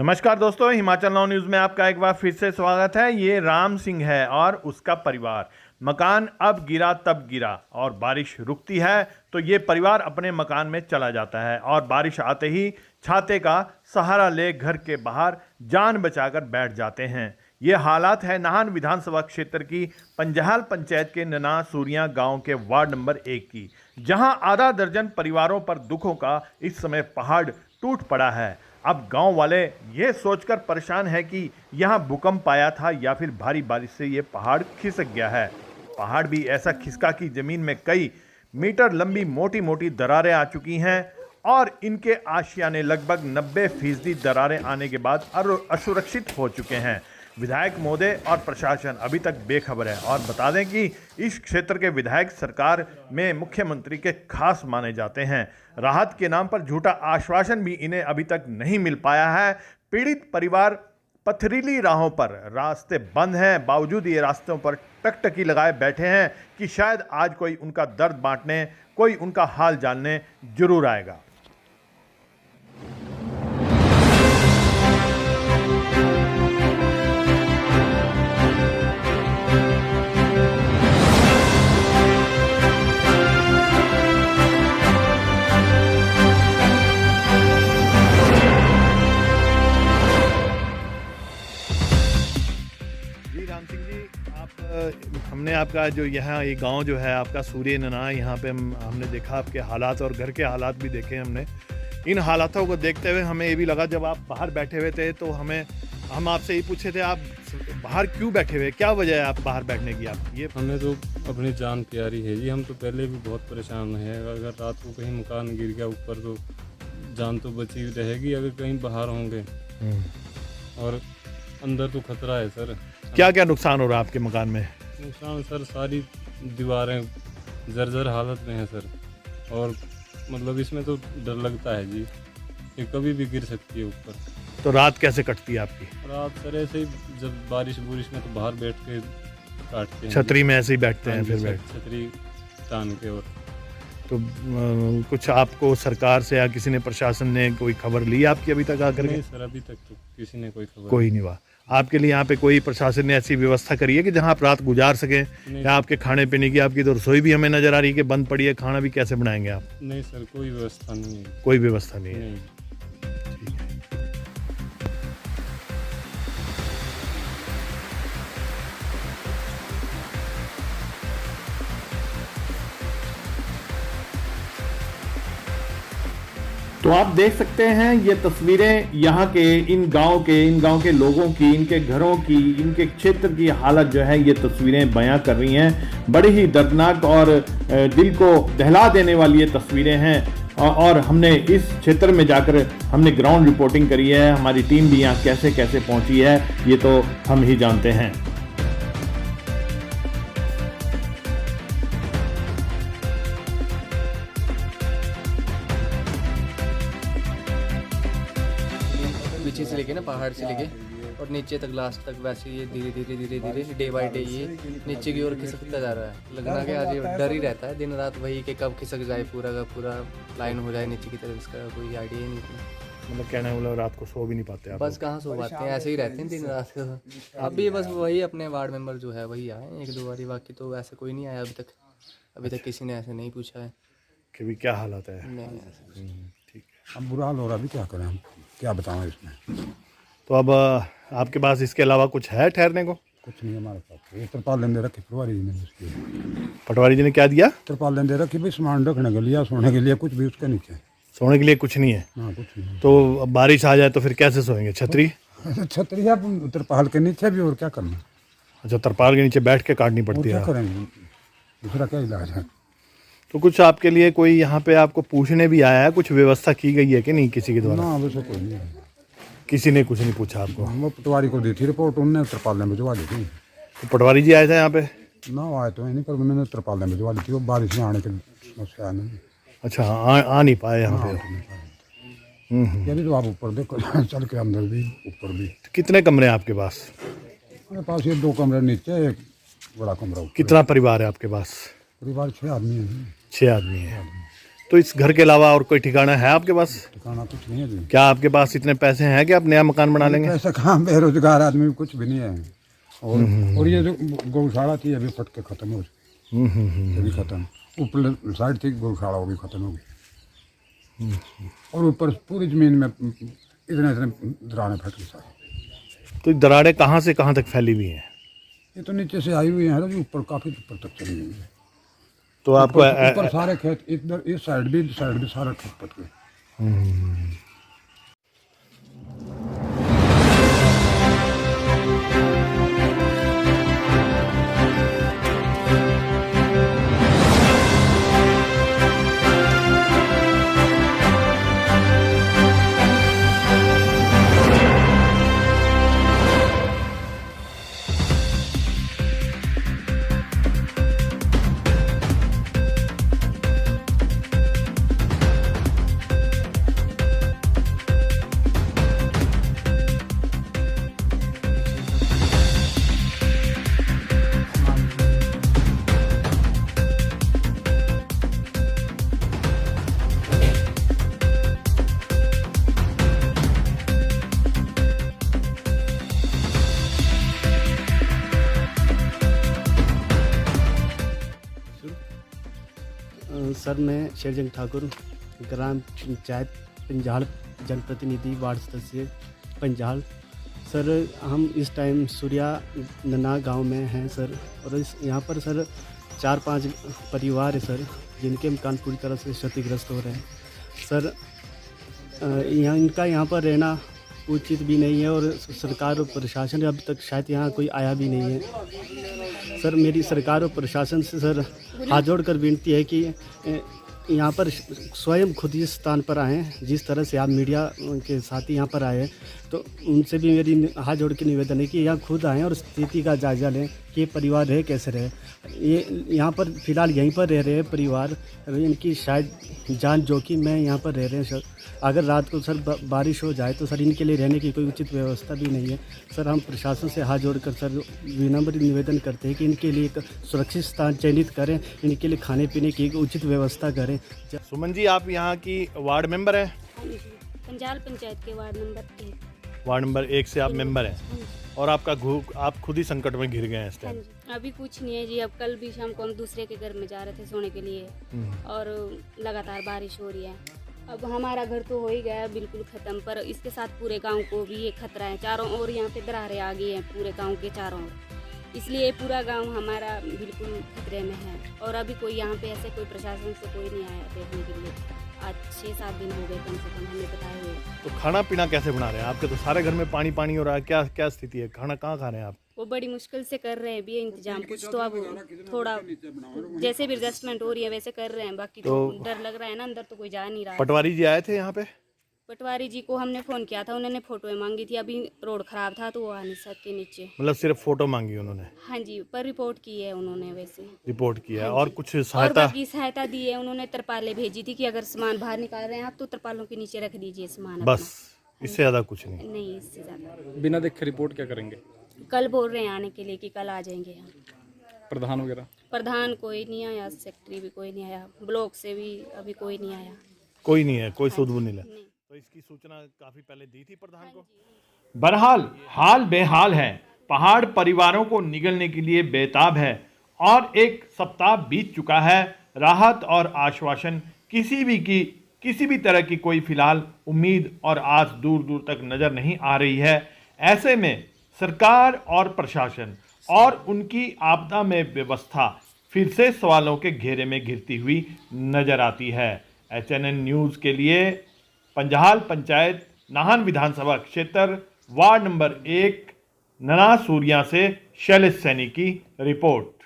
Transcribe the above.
नमस्कार दोस्तों, Himachal now news में आपका एक बार फिर से स्वागत है। ये राम सिंह है और उसका परिवार। मकान अब गिरा तब गिरा और बारिश रुकती है तो ये परिवार अपने मकान में चला जाता है और बारिश आते ही छाते का सहारा ले घर के बाहर जान बचाकर बैठ जाते हैं। ये हालात है नाहन विधानसभा क्षेत्र की पंजहाल पंचायत के नना सूरिया गांव के वार्ड नंबर 1 की, जहां आधा दर्जन परिवारों पर दुखों का इस समय पहाड़ टूट पड़ा है। अब गांव वाले ये सोचकर परेशान हैं कि यहां भूकंप आया था या फिर भारी बारिश से ये पहाड़ खिसक गया है। पहाड़ भी ऐसा खिसका कि जमीन में कई मीटर लंबी मोटी मोटी दरारें आ चुकी हैं और इनके आशियाने लगभग 90% दरारें आने के बाद असुरक्षित हो चुके हैं। विधायक महोदय और प्रशासन अभी तक बेखबर है और बता दें कि इस क्षेत्र के विधायक सरकार में मुख्यमंत्री के खास माने जाते हैं। राहत के नाम पर झूठा आश्वासन भी इन्हें अभी तक नहीं मिल पाया है। पीड़ित परिवार पथरीली राहों पर, रास्ते बंद हैं, बावजूद ये रास्तों पर टकटकी लगाए बैठे हैं कि शायद आज कोई उनका दर्द बांटने, कोई उनका हाल जानने जरूर आएगा। राम सिंह जी, हमने आपका जो यहाँ ये गांव जो है आपका सूर्य नना, यहाँ पे हमने देखा आपके हालात और घर के हालात भी देखे हमने। इन हालातों को देखते हुए हमें ये भी लगा, जब आप बाहर बैठे हुए थे तो हम आपसे ये पूछे थे आप बाहर क्यों बैठे हुए, क्या वजह है आप बाहर बैठने की? आप ये हमें तो अपनी जान प्यारी है जी, हम तो पहले भी बहुत परेशान हैं। अगर रात को कहीं मकान गिर गया ऊपर तो जान तो बची रहेगी अगर कहीं बाहर होंगे, और अंदर तो खतरा है सर। क्या क्या नुकसान हो रहा है आपके मकान में? नुकसान सर, सारी दीवारें जर्जर हालत में हैं सर, और मतलब इसमें तो डर लगता है जी कि कभी भी गिर सकती है ऊपर। तो रात कैसे कटती है आपकी? रात सर ऐसे ही, जब बारिश में तो बाहर बैठ के काटते हैं, छतरी में ऐसे ही बैठते हैं? फिर छतरी तान के। और तो कुछ आपको सरकार से या किसी ने, प्रशासन ने कोई खबर ली आपकी अभी तक आकर? नहीं सर, अभी तक तो किसी ने कोई खबर कोई नहीं हुआ। आपके लिए यहाँ पे कोई प्रशासन ने ऐसी व्यवस्था करी है कि जहाँ आप रात गुजार सकें, या आपके खाने पीने की? आपकी तो रसोई भी हमें नजर आ रही है कि बंद पड़ी है, खाना भी कैसे बनाएंगे आप? नहीं सर, कोई व्यवस्था नहीं है। कोई व्यवस्था नहीं है। नहीं। तो आप देख सकते हैं ये तस्वीरें यहाँ के इन गांव के लोगों की, इनके घरों की, इनके क्षेत्र की हालत जो है ये तस्वीरें बयां कर रही हैं। बड़ी ही दर्दनाक और दिल को दहला देने वाली ये तस्वीरें हैं और हमने इस क्षेत्र में जाकर हमने ग्राउंड रिपोर्टिंग करी है। हमारी टीम भी यहाँ कैसे कैसे पहुंची है ये तो हम ही जानते हैं। पीछे से लेके ना, पहाड़ से लेके और नीचे तक, लास्ट तक वैसे ये धीरे धीरे डे बाय डे ये नीचे की ओर खिसकता जा रहा है। लगना कि आज ये डर ही रहता है दिन रात वही कि कब खिसक जाए, पूरा का पूरा लाइन हो जाए नीचे की तरफ। इसका कोई आइडिया ही नहीं। मतलब कहना है मतलब रात को सो भी नहीं पाते आप? बस कहाँ सो पाते हैं, ऐसे ही रहते हैं दिन रात। अब भी बस वही अपने वार्ड मेंबर जो है वही आए 1-2 बारी, बाकी तो ऐसे कोई नहीं आया अभी तक। अभी तक किसी ने ऐसे नहीं पूछा है कि भी क्या हालत है। नहीं ऐसा। ठीक है। अब बुरा हाल हो रहा, अभी क्या करें हम, क्या बताएं इसमें। तो अब आपके पास इसके अलावा कुछ है ठहरने को? कुछ नहीं हमारे पास। ये तिरपाल लेंदे रखी पटवारी जी ने, उसकी पटवारी जी ने क्या दिया? तिरपाल लेंदे रखी भाई, सामान रखने के लिए, सोने के लिए कुछ भी उसके नीचे। सोने के लिए कुछ नहीं है? हाँ कुछ नहीं। तो अब बारिश आ जाए तो फिर कैसे सोएंगे? छतरी? छतरी है तिरपाल के नीचे भी, और क्या करना। अच्छा, तरपाल के नीचे बैठ के काटनी और पड़ती क्या है? करेंगे, दूसरा क्या इलाज है। तो कुछ आपके लिए कोई यहाँ पे आपको पूछने भी आया है? कुछ व्यवस्था की गई है कि नहीं किसी के द्वारा? ना वैसे कोई नहीं है, किसी ने कुछ नहीं पूछा आपको? वो पटवारी को दी थी रिपोर्ट, उनने तिरपाल ने भिजवा दी थी। तो पटवारी जी आए थे यहाँ पे? ना आए तो नहीं, पर उन्होंने तिरपाल ने भिजवा दी थी। वो बारिश में आने की समस्या नहीं। अच्छा, आ नहीं पाए यहाँ पे? यदि तो आप ऊपर देखो, चल के अंदर भी ऊपर भी। तो कितने कमरे हैं आपके पास? मेरे पास ये 2 कमरे नीचे, एक बड़ा कमरा ऊपर। कितना परिवार है आपके पास? परिवार 6 आदमी हैं। 6 आदमी है। तो इस घर के अलावा और कोई ठिकाना है आपके पास? ठिकाना कुछ नहीं है जी। क्या आपके पास इतने पैसे हैं कि आप नया मकान बना लेंगे? ऐसा कहाँ, बेरोजगार आदमी कुछ भी नहीं है। और ये जो गौशाला थी अभी फट के खत्म हो गई, अभी खत्म। ऊपर साइड थी गौशाला, वो भी खत्म हो गई। और ऊपर पूरी जमीन में इतने इतने दरारें फट गई सारी। तो दरारें कहाँ से कहाँ तक फैली हुई हैं? ये तो नीचे से आई हुई है जो ऊपर, काफी ऊपर तक चली गई है। तो आपको ऊपर सारे खेत, इधर इस साइड भी सारा खेत पट गए। सर मैं शेरजंग ठाकुर, ग्राम पंचायत पंजाल, जनप्रतिनिधि वार्ड सदस्य पंजाल। सर हम इस टाइम सूर्या नना गांव में हैं सर, और यहाँ पर सर 4-5 परिवार है सर जिनके मकान पूरी तरह से क्षतिग्रस्त हो रहे हैं सर। इनका यहाँ पर रहना उचित भी नहीं है, और सरकार और प्रशासन अभी तक शायद यहाँ कोई आया भी नहीं है सर। मेरी सरकार और प्रशासन से सर हाथ जोड़कर विनती है कि यहाँ पर स्वयं खुद इस स्थान पर आएँ, जिस तरह से आप मीडिया के साथ ही यहाँ पर आए, तो उनसे भी मेरी हाथ जोड़ के निवेदन है कि यहाँ खुद आएँ और स्थिति का जायजा लें कि ये परिवार रहे कैसे रहे। ये यहाँ पर फ़िलहाल यहीं पर रह रहे हैं परिवार, इनकी शायद जान जोखिम में यहाँ पर रह रहे हैं सर। अगर रात को सर बारिश हो जाए तो सर इनके लिए रहने की कोई उचित व्यवस्था भी नहीं है सर। हम प्रशासन से हाथ जोड़कर सर विनम्र निवेदन करते हैं कि इनके लिए एक सुरक्षित स्थान चयनित करें, इनके लिए खाने पीने की एक उचित व्यवस्था करें। सुमन जी, आप यहाँ की वार्ड मेंबर हैं? पंजाल पंचायत के वार्ड नंबर 1। वार्ड नंबर 1 से आप मेंबर हैं, और आप खुद ही संकट में घिर गए हैं इस टाइम। अभी कुछ नहीं है जी। अब कल भी शाम को हम दूसरे के घर में जा रहे थे सोने के लिए, और लगातार बारिश हो रही है। अब हमारा घर तो हो ही गया बिल्कुल ख़त्म, पर इसके साथ पूरे गांव को भी ये खतरा है। चारों ओर यहाँ पे दरारें आ गई हैं पूरे गांव के चारों ओर, इसलिए पूरा गांव हमारा बिल्कुल खतरे में है। और अभी कोई यहाँ पे ऐसे कोई प्रशासन से कोई नहीं आया देखने के लिए। आज 6-7 दिन हो गए कम से कम हमें बताए हुए। तो खाना पीना कैसे बना रहे हैं? आपके तो सारे घर में पानी पानी हो रहा है, क्या स्थिति है? खाना कहाँ खा रहे हैं आप? वो बड़ी मुश्किल से कर रहे हैं भी इंतजाम कुछ, तो अब थोड़ा जैसे भी एडजस्टमेंट हो रही है वैसे कर रहे हैं। बाकी तो डर लग रहा है ना, अंदर तो कोई जा नहीं रहा। पटवारी जी आए थे यहाँ पे? पटवारी जी को हमने फ़ोन किया था, उन्होंने फ़ोटो मांगी थी। अभी रोड ख़राब था तो वो आ नहीं सके नीचे। मतलब सिर्फ फोटो मांगी उन्होंने? हाँ जी, पर रिपोर्ट की है उन्होंने, वैसे रिपोर्ट किया है। हाँ और जी। कुछ और सहायता? बाकी सहायता दी है उन्होंने। तरपालें भेजी थी कि अगर सामान बाहर निकाल रहे हैं आप तो तरपालों के नीचे रख दीजिए सामान बस, इससे ज़्यादा कुछ नहीं? नहीं, इससे ज़्यादा। बिना देखे रिपोर्ट क्या करेंगे? कल बोल रहे हैं आने के लिए कि कल आ जाएंगे हम। प्रधान वगैरह? प्रधान कोई नहीं आया, सेक्रेटरी भी कोई नहीं आया, ब्लॉक से भी अभी कोई नहीं आया। कोई नहीं है, कोई सूद नहीं। नहीं। तो इसकी सूचना काफी पहले दी थी प्रधान को? बहरहाल हाल बेहाल है। पहाड़ परिवारों को निगलने के लिए बेताब है, और एक सप्ताह बीत चुका है। राहत और आश्वासन किसी भी तरह की कोई फिलहाल उम्मीद और आस दूर दूर तक नजर नहीं आ रही है। ऐसे में सरकार और प्रशासन और उनकी आपदा में व्यवस्था फिर से सवालों के घेरे में घिरती हुई नजर आती है। HNN न्यूज़ के लिए पंजाल पंचायत नाहन विधानसभा क्षेत्र वार्ड नंबर 1 नना सूरिया से शैलेश सैनी की रिपोर्ट।